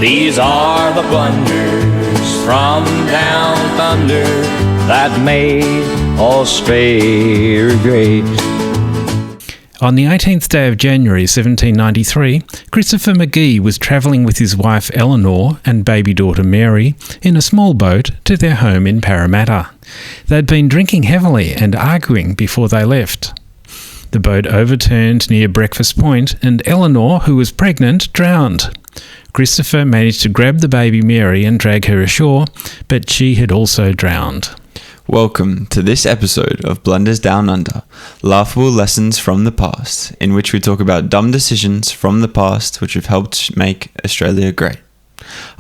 These are the blunders from down thunder that made Australia great. On the 18th day of January 1793, Christopher Magee was travelling with his wife Eleanor and baby daughter Mary in a small boat to their home in Paramatta. They'd been drinking heavily and arguing before they left. The boat overturned near Breakfast Point and Eleanor, who was pregnant, drowned. Christopher managed to grab the baby Mary and drag her ashore, but she had also drowned. Welcome to this episode of Blunders Down Under, laughable lessons from the past, in which we talk about dumb decisions from the past which have helped make Australia great.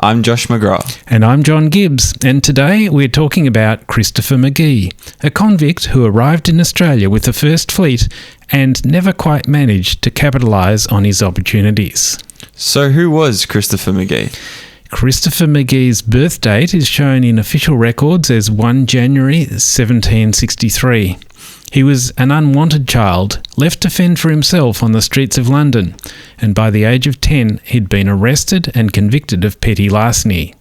I'm Josh McGrath. And I'm John Gibbs, and today we're talking about Christopher Magee, a convict who arrived in Australia with the First Fleet and never quite managed to capitalise on his opportunities. So who was Christopher Magee? Christopher Magee's birth date is shown in official records as 1 January 1763. He was an unwanted child, left to fend for himself on the streets of London, and by the age of 10 he'd been arrested and convicted of petty larceny.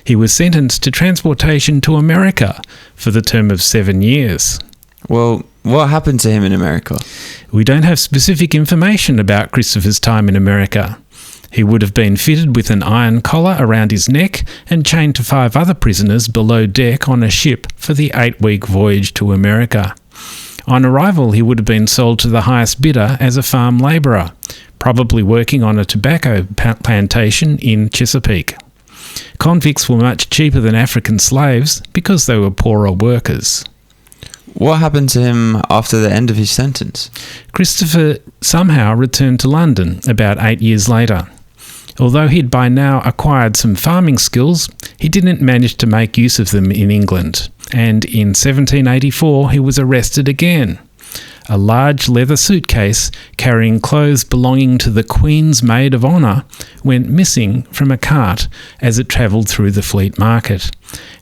He was sentenced to transportation to America for the term of 7 years. Well, what happened to him in America? We don't have specific information about Christopher's time in America. He would have been fitted with an iron collar around his neck and chained to 5 other prisoners below deck on a ship for the 8-week voyage to America. On arrival, he would have been sold to the highest bidder as a farm labourer, probably working on a tobacco plantation in Chesapeake. Convicts were much cheaper than African slaves because they were poorer workers. What happened to him after the end of his sentence? Christopher somehow returned to London about 8 years later. Although he'd by now acquired some farming skills, he didn't manage to make use of them in England, and in 1784 he was arrested again. A large leather suitcase carrying clothes belonging to the Queen's Maid of Honour went missing from a cart as it travelled through the Fleet Market,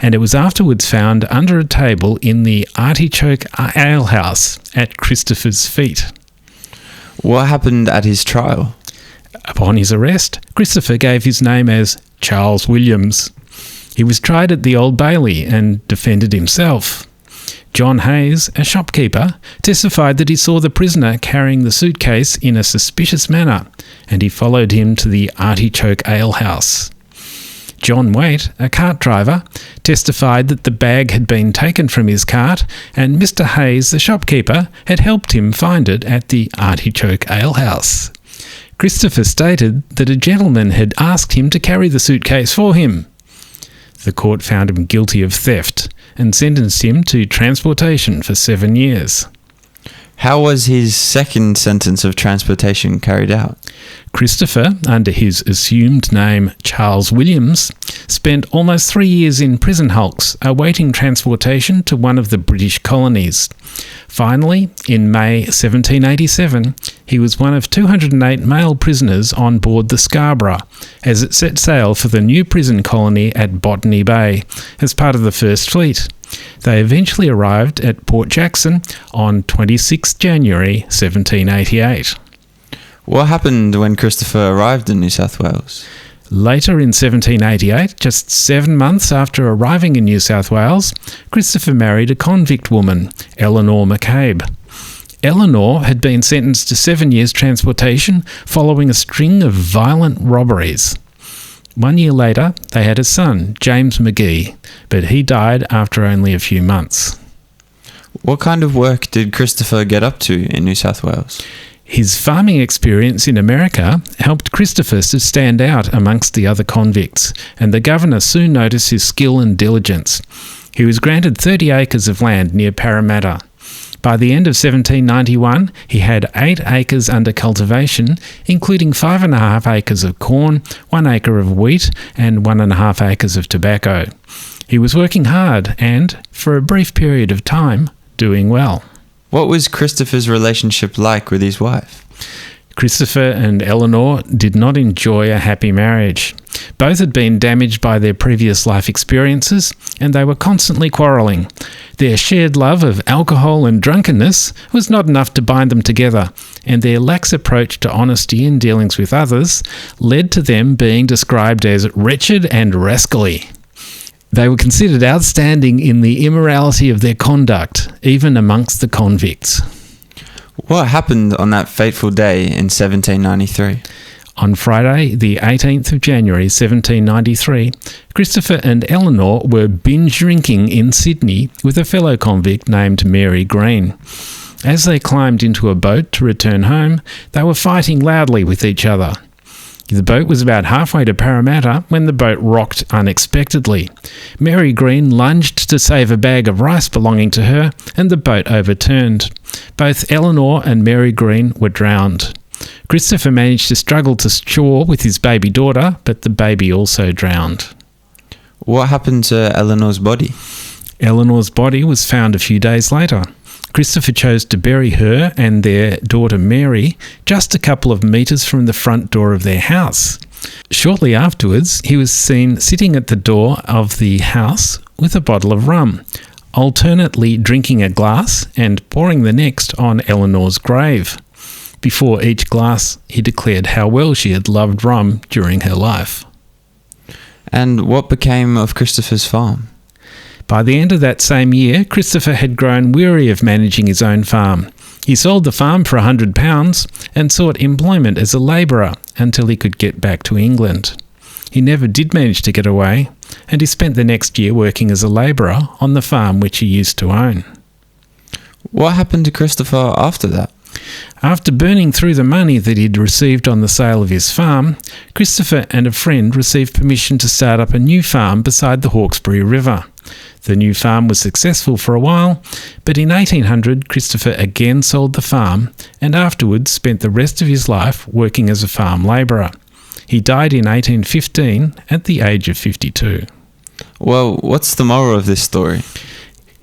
and it was afterwards found under a table in the Artichoke Alehouse at Christopher's feet. What happened at his trial? Upon his arrest, Christopher gave his name as Charles Williams. He was tried at the Old Bailey and defended himself. John Hayes, a shopkeeper, testified that he saw the prisoner carrying the suitcase in a suspicious manner, and he followed him to the Artichoke Alehouse. John Waite, a cart driver, testified that the bag had been taken from his cart, and Mr. Hayes, the shopkeeper, had helped him find it at the Artichoke Alehouse. Christopher stated that a gentleman had asked him to carry the suitcase for him. The court found him guilty of theft and sentenced him to transportation for 7 years. How was his second sentence of transportation carried out? Christopher, under his assumed name Charles Williams, spent almost 3 years in prison hulks awaiting transportation to one of the British colonies. Finally, in May 1787, he was one of 208 male prisoners on board the Scarborough as it set sail for the new prison colony at Botany Bay as part of the First Fleet. They eventually arrived at Port Jackson on 26 January 1788. What happened when Christopher arrived in New South Wales? Later in 1788, just 7 months after arriving in New South Wales, Christopher married a convict woman, Eleanor McCabe. Eleanor had been sentenced to 7 years transportation following a string of violent robberies. 1 year later, they had a son, James Magee, but he died after only a few months. What kind of work did Christopher get up to in New South Wales? His farming experience in America helped Christopher to stand out amongst the other convicts, and the governor soon noticed his skill and diligence. He was granted 30 acres of land near Paramatta. By the end of 1791, he had 8 acres under cultivation, including 5.5 acres of corn, 1 acre of wheat, and 1.5 acres of tobacco. He was working hard and, for a brief period of time, doing well. What was Christopher's relationship like with his wife? Christopher and Eleanor did not enjoy a happy marriage. Both had been damaged by their previous life experiences, and they were constantly quarrelling. Their shared love of alcohol and drunkenness was not enough to bind them together, and their lax approach to honesty in dealings with others led to them being described as wretched and rascally. They were considered outstanding in the immorality of their conduct, even amongst the convicts. What happened on that fateful day in 1793? On Friday, the 18th of January 1793, Christopher and Eleanor were binge drinking in Sydney with a fellow convict named Mary Green. As they climbed into a boat to return home, they were fighting loudly with each other. The boat was about halfway to Paramatta when the boat rocked unexpectedly. Mary Green lunged to save a bag of rice belonging to her, and the boat overturned. Both Eleanor and Mary Green were drowned. Christopher managed to struggle to shore with his baby daughter, but the baby also drowned. What happened to Eleanor's body? Eleanor's body was found a few days later. Christopher chose to bury her and their daughter Mary just a couple of metres from the front door of their house. Shortly afterwards, he was seen sitting at the door of the house with a bottle of rum, alternately drinking a glass and pouring the next on Eleanor's grave. Before each glass, he declared how well she had loved rum during her life. And what became of Christopher's farm? By the end of that same year, Christopher had grown weary of managing his own farm. He sold the farm for £100 and sought employment as a labourer until he could get back to England. He never did manage to get away, and he spent the next year working as a labourer on the farm which he used to own. What happened to Christopher after that? After burning through the money that he'd received on the sale of his farm, Christopher and a friend received permission to start up a new farm beside the Hawkesbury River. The new farm was successful for a while, but in 1800 Christopher again sold the farm and afterwards spent the rest of his life working as a farm labourer. He died in 1815 at the age of 52. Well, what's the moral of this story?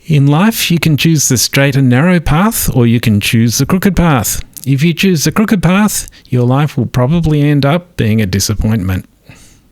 In life, you can choose the straight and narrow path, or you can choose the crooked path. If you choose the crooked path, your life will probably end up being a disappointment.